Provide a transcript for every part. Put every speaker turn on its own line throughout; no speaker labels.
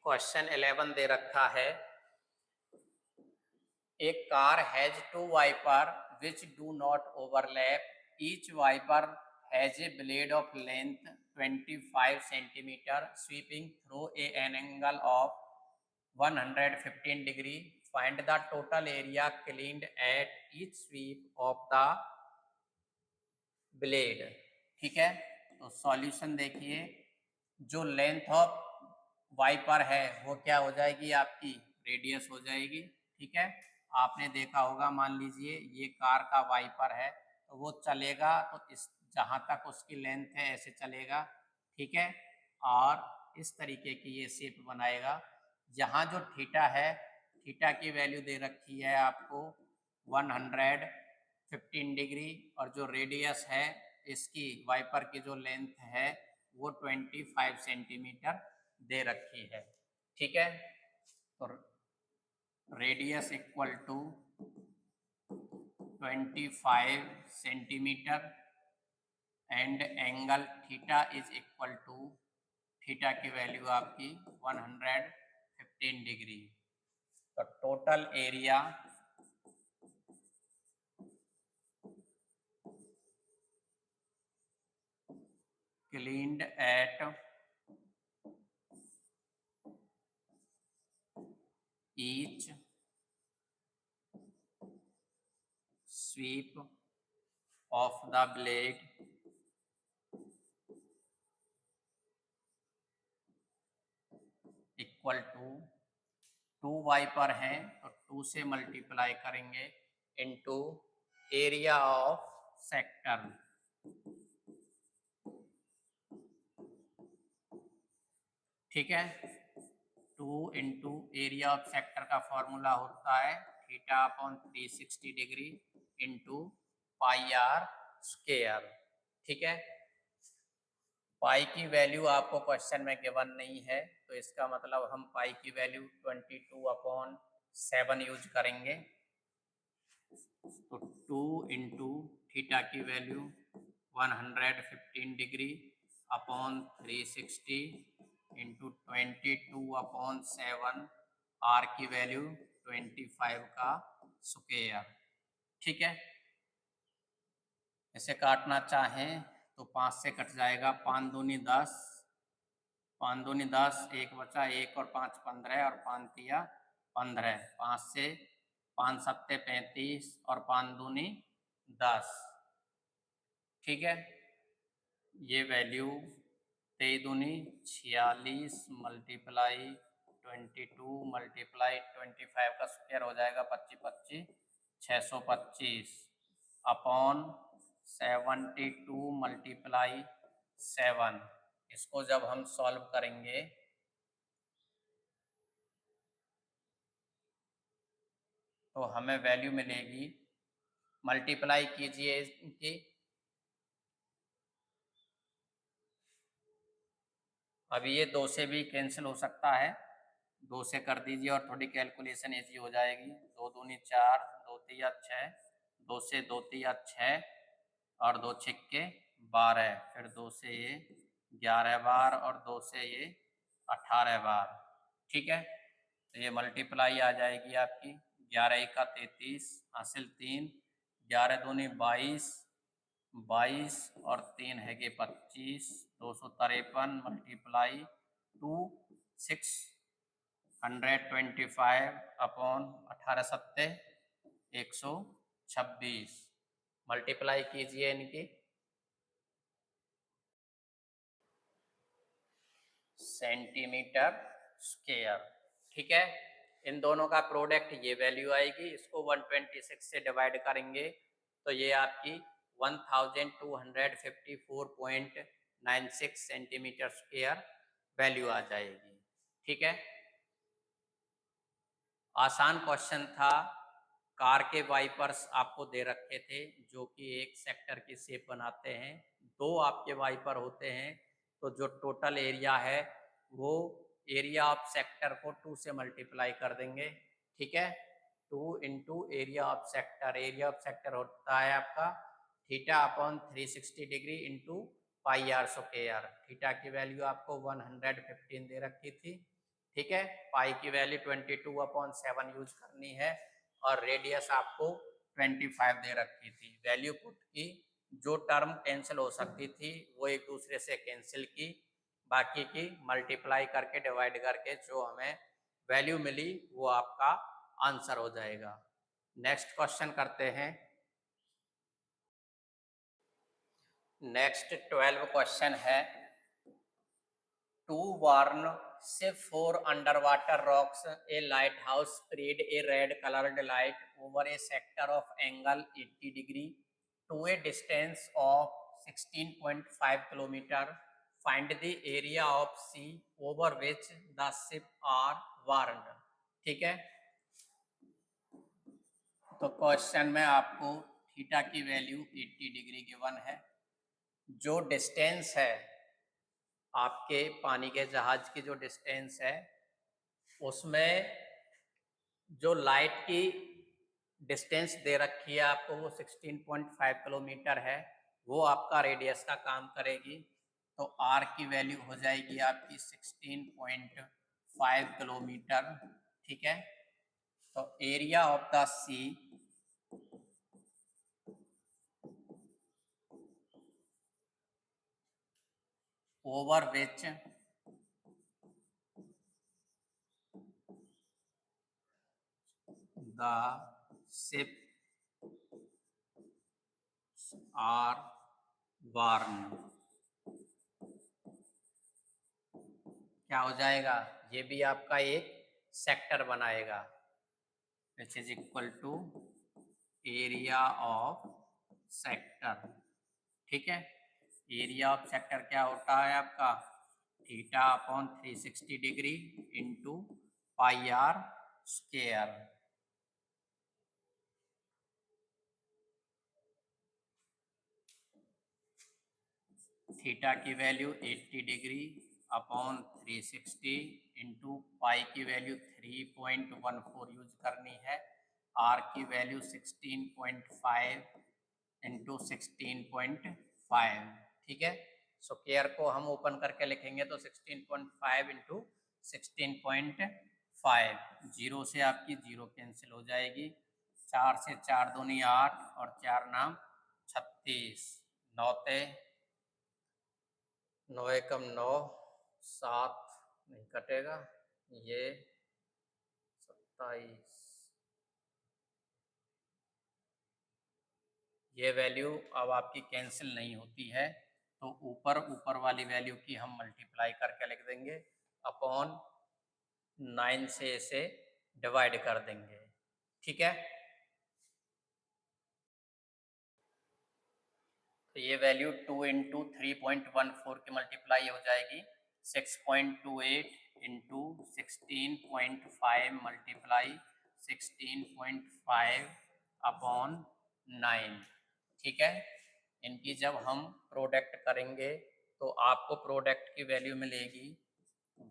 Question 11 दे रखा है। A car has two wipers which do not overlap. Each wiper has a blade of length 25 centimeter sweeping through an angle of 115 degree. Find the total area cleaned at each sweep of the blade. ठीक है, तो solution देखिए, जो length of wiper है वो क्या हो जाएगी, आपकी रेडियस हो जाएगी। ठीक है, आपने देखा होगा, मान लीजिए ये कार का वाइपर है तो वो चलेगा तो इस जहाँ तक उसकी लेंथ है ऐसे चलेगा। ठीक है, और इस तरीके की ये शेप बनाएगा। यहाँ जो थीटा है, थीटा की वैल्यू दे रखी है आपको 115 डिग्री, और जो रेडियस है इसकी वाइपर की जो लेंथ है वो 25 सेंटीमीटर दे रखी है। ठीक है, तो radius equal to 25 centimetre and angle theta is equal to, theta की वैल्यू आपकी 115 डिग्री। तो total area cleaned at each sweep of the blade equal to, two wiper हैं तो 2 से मल्टीप्लाई करेंगे इनटू एरिया ऑफ सेक्टर। ठीक है, 2 into area of sector का फॉर्मूला होता है theta upon 360 degree into pi are square. ठीक है, पाई की वैल्यू आपको क्वेश्चन में गिवन नहीं है, तो इसका मतलब हम पाई की वैल्यू 22/7 यूज करेंगे। तो 2 इंटू थीटा की value 115 degree upon 360 into 22/7, r की वैल्यू 25 का स्क्वायर। ठीक है, इसे काटना चाहें तो 5 से कट जाएगा, 5 दूनी 10, 5 दूनी 10, 1 बचा, 1 और 5 15 और 5 तिया 15, 5 से 5 सत्ते 35 और 5 दूनी 10। ठीक है, ये वैल्यू 23 दूनी 46 मल्टीप्लाई 22 मल्टीप्लाई 25 का स्क्वायर हो जाएगा 25 25 625 अपॉन 72 मल्टीप्लाई 7। इसको जब हम सॉल्व करेंगे तो हमें वैल्यू मिलेगी, मल्टीप्लाई कीजिए इनकी, अभी ये 2 से भी कैंसिल हो सकता है, 2 से कर दीजिए और थोड़ी कैलकुलेशन इजी हो जाएगी। 2 दूनी 4, 2 तिया 6, 2 से 2 तिया 6 और 2 छिक्के 12, फिर 2 से ये 11 बार और 2 से ये 18 बार। ठीक है, तो ये मल्टीप्लाई आ जाएगी आपकी 11 का 33 हासिल 3, 11 दूनी 22, 22 और 3 है कि 25, 253 मल्टीप्लाई 2 625 अपॉन 18 सत्ते 126, मल्टीप्लाई कीजिए इनकी, सेंटीमीटर स्क्वायर। ठीक है, इन दोनों का प्रोडक्ट ये वैल्यू आएगी, इसको 126 से डिवाइड करेंगे तो ये आपकी 1254.96 सेंटीमीटर स्क्वायर वैल्यू आ जाएगी। ठीक है, आसान क्वेश्चन था। कार के वाइपर्स आपको दे रखे थे जो कि एक सेक्टर की शेप बनाते हैं, 2 आपके वाइपर होते हैं, तो जो टोटल एरिया है वो एरिया ऑफ सेक्टर को 2 से मल्टीप्लाई कर देंगे। ठीक है, 2 into area of sector, area of sector होता है आपका theta upon 360 degree into pi are square. Theta की वैल्यू आपको 115 दे रखी थी। ठीक है, पाई की वैल्यू 22/7 यूज करनी है और रेडियस आपको 25 दे रखी थी। वैल्यू पुट की, जो टर्म कैंसिल हो सकती थी वो एक दूसरे से कैंसिल की, बाकी की मल्टीप्लाई करके डिवाइड करके जो हमें वैल्यू मिली वो आपका आंसर हो जाएगा। नेक्स्ट क्वेश्चन करते हैं। नेक्स्ट 12 क्वेश्चन है, to warn ship for underwater rocks, a lighthouse spread a red colored light over a sector of angle 80 degree to a distance of 16.5 kilometer. Find the area of sea over which the ship are warned. ठीक है, तो question में आपको theta की value 80 degree given है। जो distance है आपके पानी के जहाज की, जो डिस्टेंस है उसमें जो लाइट की डिस्टेंस दे रखी है आपको वो 16.5 किलोमीटर है, वो आपका रेडियस का काम करेगी। तो आर की वैल्यू हो जाएगी आपकी 16.5 किलोमीटर। ठीक है, तो area of the sea over which the ship are warned, क्या हो जाएगा, ये भी आपका एक सेक्टर बनाएगा, which is equal to area of sector. ठीक है, एरिया ऑफ सेक्टर क्या होता है आपका, theta upon 360 degree into pi are square. Theta की value 80 degree upon 360 into pi की वैल्यू 3.14 यूज करनी है, आर की वैल्यू 16.5 इंटू 16.5। ठीक है, स्क्वायर को हम ओपन करके लिखेंगे तो 16.5 इंटू 16.5, जीरो से आपकी जीरो कैंसिल हो जाएगी, 4 से 4 दूनी 8 और 4 नाम 36, 9 एकम 9, 7 नहीं कटेगा, ये 27, ये वैल्यू अब आपकी कैंसिल नहीं होती है, तो ऊपर वाली वैल्यू की हम मल्टीप्लाई करके लिख देंगे, अपॉन 9 से इसे डिवाइड कर देंगे। ठीक है, तो ये वैल्यू 2 इंटू 3.14 की मल्टीप्लाई हो जाएगी, 6.28 इंटू 16.5 मल्टीप्लाई 16.5 अपॉन 9। ठीक है, इनकी जब हम प्रोडक्ट करेंगे तो आपको प्रोडक्ट की वैल्यू मिलेगी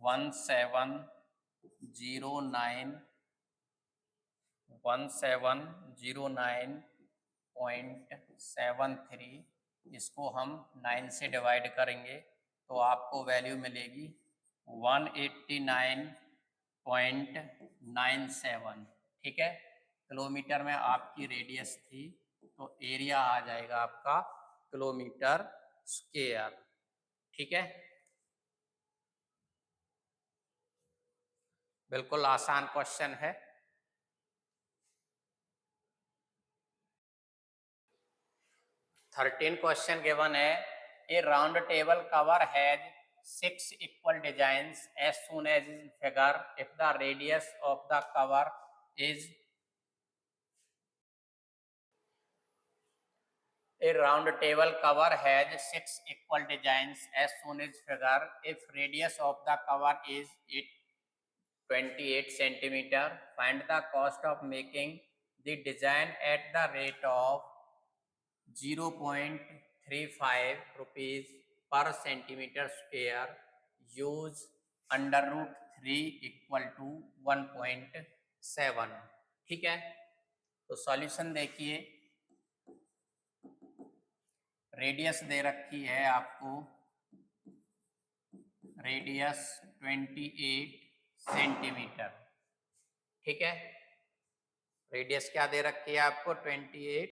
1709.73। इसको हम 9 से डिवाइड करेंगे तो आपको वैल्यू मिलेगी 189.97। ठीक है, किलोमीटर में आपकी रेडियस थी तो एरिया आ जाएगा आपका किलोमीटर स्क्वायर। ठीक है, बिल्कुल आसान क्वेश्चन है। 13 क्वेश्चन गिवन है, a round table cover has 6 equal designs as soon as is figure if the radius of the cover is a round table cover has 6 equal designs as soon as figure if radius of the cover is 28 centimeter. Find the cost of making the design at the rate of 0.35 rupees per centimeter square. Use under root 3 equal to 1.7। ठीक है, तो solution देखिए, radius दे रखी है आपको, radius 28 centimetre. ठीक है, radius क्या दे रखी है आपको 28।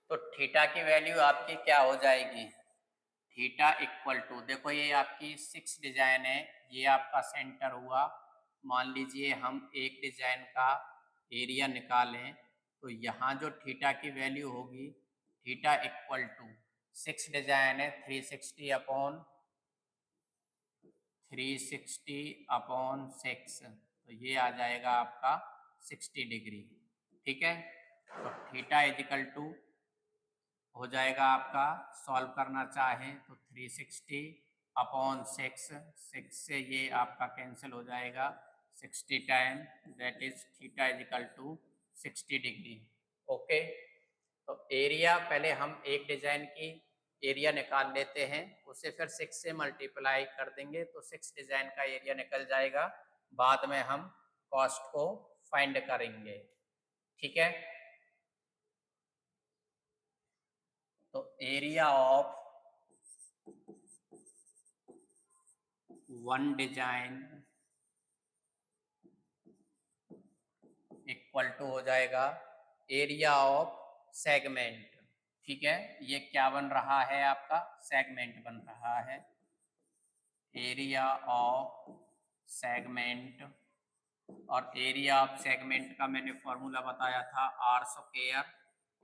तो थीटा की वैल्यू आपकी क्या हो जाएगी, थीटा इक्वल टू, देखो ये आपकी 6 डिजाइन है, ये आपका सेंटर हुआ। मान लीजिए हम एक डिजाइन का एरिया निकालें, तो यहाँ जो थीटा की वैल्यू होगी, थीटा इक्वल टू 6 डिजाइन है 360 अपॉन 6, तो ये आ जाएगा आपका 60 डिग्री। ठीक है, तो थीटा इजिकल टू हो जाएगा आपका, सॉल्व करना चाहें तो 360 अपॉन 6, 6 से ये आपका कैंसिल हो जाएगा 60 time, that is theta equal to 60 degree. Okay, तो एरिया पहले हम एक डिजाइन की एरिया निकाल लेते हैं, उसे फिर 6 से मल्टीप्लाई कर देंगे तो 6 डिजाइन का एरिया निकल जाएगा, बाद में हम कॉस्ट को फाइंड करेंगे। ठीक है, तो area of one design equal to हो जाएगा एरिया ऑफ सेगमेंट। ठीक है, ये क्या बन रहा है आपका, सेगमेंट बन रहा है, एरिया ऑफ सेगमेंट। और एरिया ऑफ सेगमेंट का मैंने फॉर्मूला बताया था, r square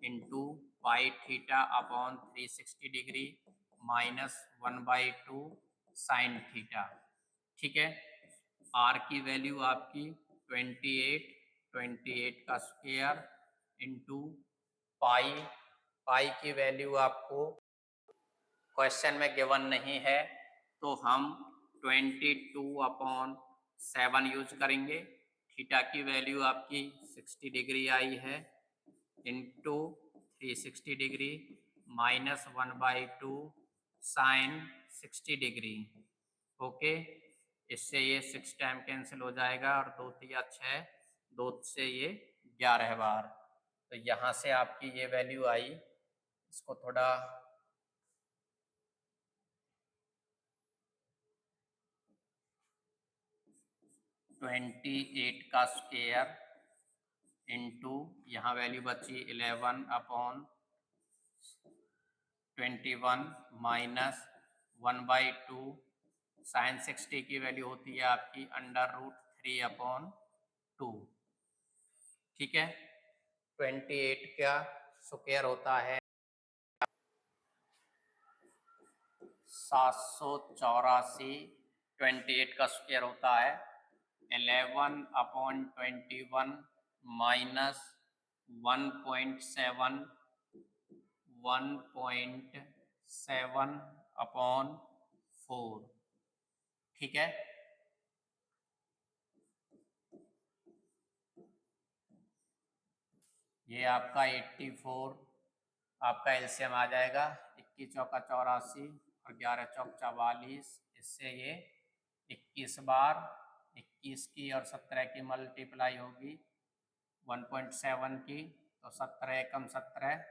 into pi theta upon 360 degree minus 1/2 sine theta. ठीक है, आर की वैल्यू आपकी 28, 28 का स्क्वायर इंटू पाई, पाई की वैल्यू आपको क्वेश्चन में गिवन नहीं है, तो हम 22/7 यूज करेंगे। थीटा की वैल्यू आपकी 60 डिग्री आई है, into 360 degree minus 1/2 sine 60 degree. Okay, इससे ये 6 टाइम कैंसिल हो जाएगा और 2 तिया 6, 2 से ये 11 बार, तो यहाँ से आपकी ये वैल्यू आई। इसको थोड़ा 28 का स्क्वायर इंटू यहाँ वैल्यू बची 11/21 माइनस 1/2 साइन 60 की वैल्यू होती है आपकी √3/2। ठीक है, 28 का स्क्वायर होता है 784, 28 का स्क्वायर होता है 11/21 माइनस 1.7 1.7/4। ठीक है, ये आपका 84 आपका एलसीएम आ जाएगा, 21 चौका 84 और 11 चौक 44, इससे ये 21 बार 21 की और 17 की मल्टीप्लाई होगी 1.7 की, तो 17 एकम 17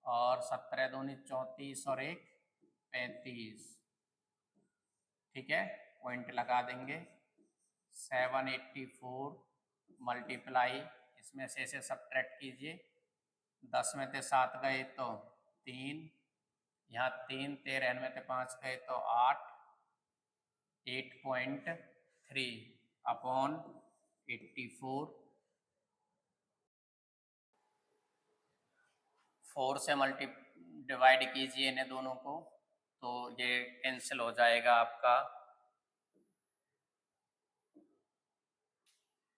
और 17 दूनी 34 और 1 35। ठीक है, पॉइंट लगा देंगे, 784 मल्टीप्लाई, इसमें से सब्ट्रैक्ट कीजिए, 10 में से 7 गए तो 3, यहाँ 3, 13 में से 5 गए तो 8, 8.3 अपॉन 84, 4 से डिवाइड कीजिए इन्हें दोनों को, तो ये कैंसिल हो जाएगा आपका,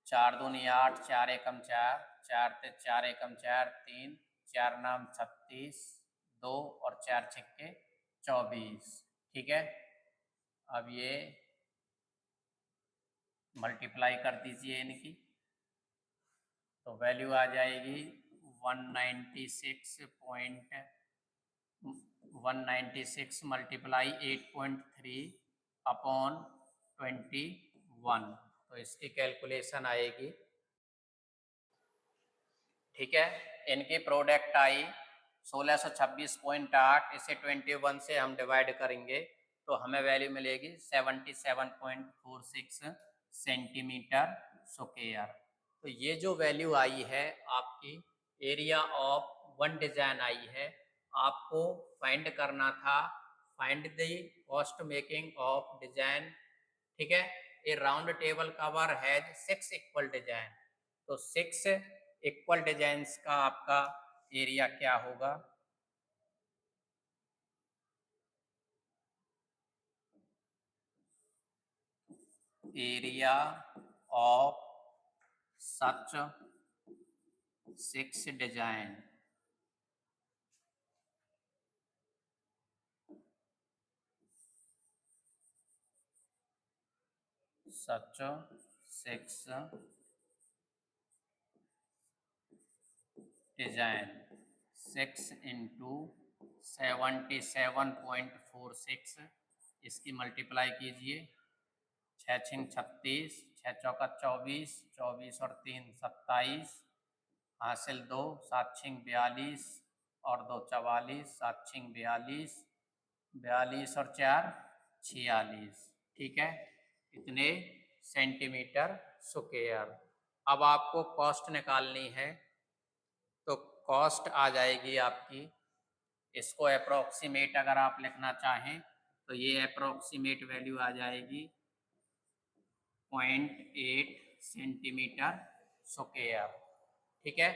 4 दूनी 8, 4 एकम 4, 4 ते 4 एकम 4, 3, 4 नाम 36, 2 और 4 छिक्के 24। ठीक है, अब ये मल्टीप्लाई कर दीजिए इनकी, तो वैल्यू आ जाएगी 196 मल्टीप्लाई 8.3 अपॉन 21, तो इसकी कैलकुलेशन आएगी। ठीक है, इनकी प्रोडक्ट आई 1626.8, इसे 21 से हम डिवाइड करेंगे तो हमें वैल्यू मिलेगी 77.46 सेंटीमीटर स्क्वायर। तो ये जो वैल्यू आई है आपकी एरिया ऑफ वन डिजाइन आई है, आपको फाइंड करना था find the cost making of design. ठीक है, a round table cover has 6 equal design, तो 6 इक्वल डिजाइन्स का आपका एरिया क्या होगा? Area of such 6 design, such 6 design, 6 into 77.46, इसकी मल्टीप्लाई कीजिए, 6 छिंग 36, 6 चौका 24, 24 और 3 27, हासिल 2, 7 छिंग 42 और 2 44, 7 छिंग 42, 42 और 4 46। ठीक है, इतने सेंटीमीटर स्क्वायर। अब आपको कॉस्ट निकालनी है, तो कॉस्ट आ जाएगी आपकी, इसको अप्रोक्सीमेट अगर आप लिखना चाहें तो ये अप्रोक्सीमेट वैल्यू आ जाएगी 0.8 सेंटीमीटर स्क्वायर। ठीक है,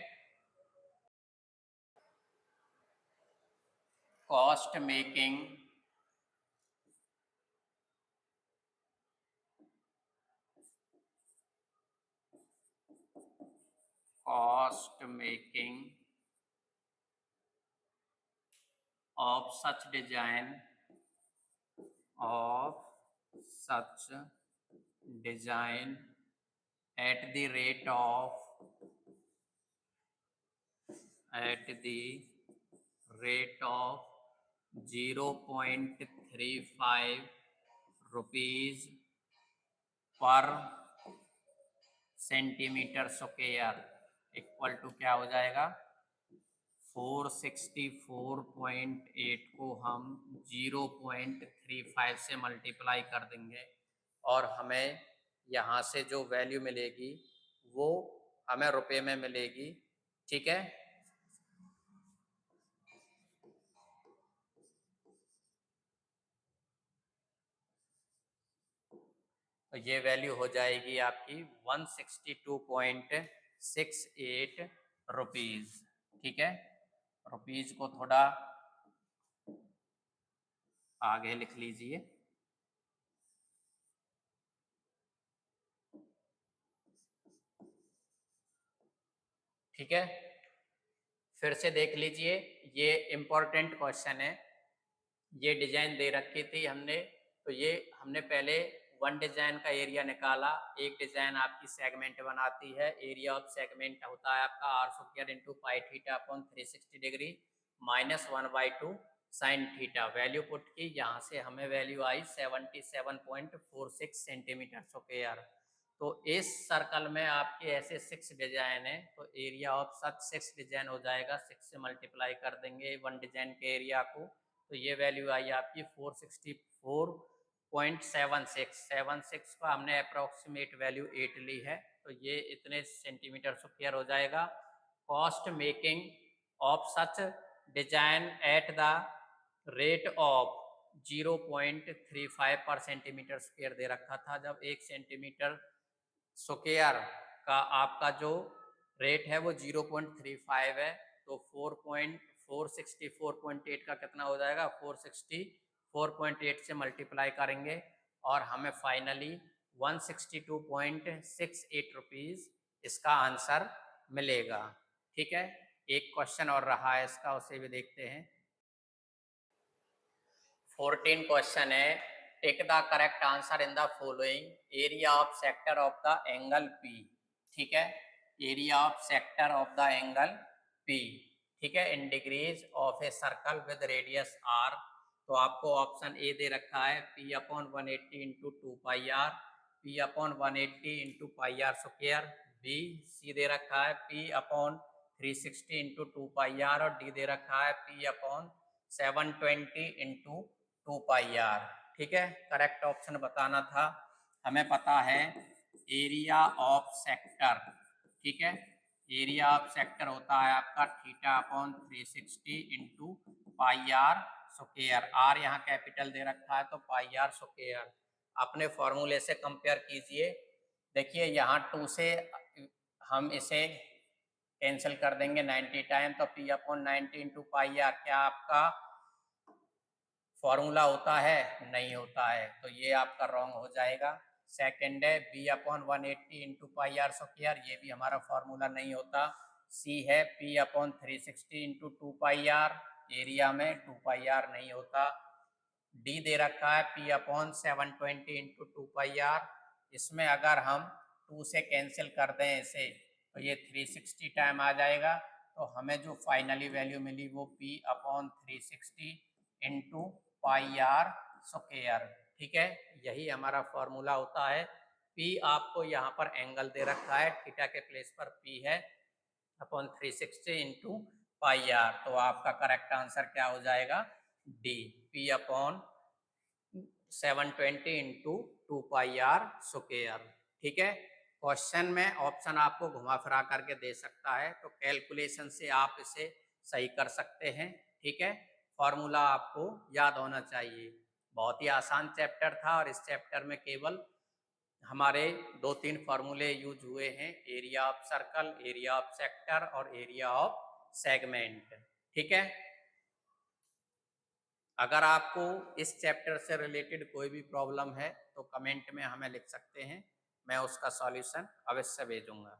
cost making of such design at the rate of 0.35 rupees per centimetre square equal to क्या हो जाएगा? 464.8 को हम 0.35 से मल्टीप्लाई कर देंगे और हमें यहाँ से जो वैल्यू मिलेगी वो हमें रुपए में मिलेगी। ठीक है, तो ये वैल्यू हो जाएगी आपकी 162.68 रुपीज। ठीक है, रुपीज को थोड़ा आगे लिख लीजिए। ठीक है, फिर से देख लीजिए, ये इम्पोर्टेंट क्वेश्चन है। ये डिजाइन दे रखी थी हमने, तो ये हमने पहले वन डिजाइन का एरिया निकाला। एक डिजाइन आपकी सेगमेंट बनाती है, एरिया ऑफ सेगमेंट होता है आपका r square into pi theta upon 360 degree minus 1/2 sine theta. Value put की, यहाँ से हमें वैल्यू आई 77.46 सेंटीमीटर स्क्वायर। तो इस सर्कल में आपके ऐसे 6 डिजाइन है, तो एरिया ऑफ सच 6 डिजाइन हो जाएगा। 6 से मल्टीप्लाई कर देंगे वन डिजाइन के एरिया को, तो ये वैल्यू आई आपकी 464.76 का हमने अप्रोक्सीमेट वैल्यू 8 ली है, तो ये इतने सेंटीमीटर स्क्वायर हो जाएगा। Cost making of such design at the rate of 0.35 पर सेंटीमीटर स्क्वायर दे रखा था। जब 1 सेंटीमीटर स्क्वायर का आपका जो रेट है वो 0.35 है, तो 464.8 का कितना हो जाएगा? 464.8 से मल्टीप्लाई करेंगे और हमें फाइनली 162.68 रुपीज इसका आंसर मिलेगा। ठीक है, एक क्वेश्चन और रहा है इसका, उसे भी देखते हैं। 14 क्वेश्चन है, take the correct answer in the following area of sector of the angle P. ठीक है, area of sector of the angle P. ठीक है, in degrees of a circle with radius R. तो आपको ऑप्शन ए दे रखा है P upon 180 into 2 pi R, P upon 180 into pi are square. B C दे रखा है P upon 360 into 2 pi are, और डी दे रखा है P upon 720 into 2 pi r. ठीक है, करेक्ट ऑप्शन बताना था। हमें पता है एरिया ऑफ सेक्टर, ठीक है, एरिया ऑफ सेक्टर होता है आपका theta upon 360 into pi are square. R यहाँ कैपिटल दे रखा है तो पाई आर स्क्वायर। अपने फॉर्मूले से कंपेयर कीजिए। देखिए यहाँ 2 से हम इसे कैंसिल कर देंगे 90 टाइम, तो p upon 90 into pi r क्या आपका फॉर्मूला होता है? नहीं होता है, तो ये आपका रॉन्ग हो जाएगा। सेकंड है b upon 180 into pi are square, ये भी हमारा फॉर्मूला नहीं होता। सी है P upon 360 into 2 pi r, area में 2 पाई आर नहीं होता। डी दे रखा है P upon 720 into 2 pi r, इसमें अगर हम 2 से कैंसिल कर दें इसे तो ये 360 टाइम आ जाएगा, तो हमें जो फाइनली वैल्यू मिली वो p upon 360 into pi are square. ठीक है, यही हमारा फॉर्मूला होता है। पी आपको यहाँ पर एंगल दे रखा है, थीटा के प्लेस पर पी है अपॉन 360 इंटू पाई आर, तो आपका करेक्ट आंसर क्या हो जाएगा? D, p upon 720 into 2 pi are square. ठीक है, क्वेश्चन में ऑप्शन आपको घुमा फिरा करके दे सकता है, तो कैलकुलेशन से आप इसे सही कर सकते हैं। ठीक है, फॉर्मूला आपको याद होना चाहिए। बहुत ही आसान चैप्टर था और इस चैप्टर में केवल हमारे 2-3 फार्मूले यूज हुए हैं, area of circle, area of sector और एरिया ऑफ सेगमेंट। ठीक है, अगर आपको इस चैप्टर से रिलेटेड कोई भी प्रॉब्लम है तो कमेंट में हमें लिख सकते हैं, मैं उसका सॉल्यूशन अवश्य भेजूंगा।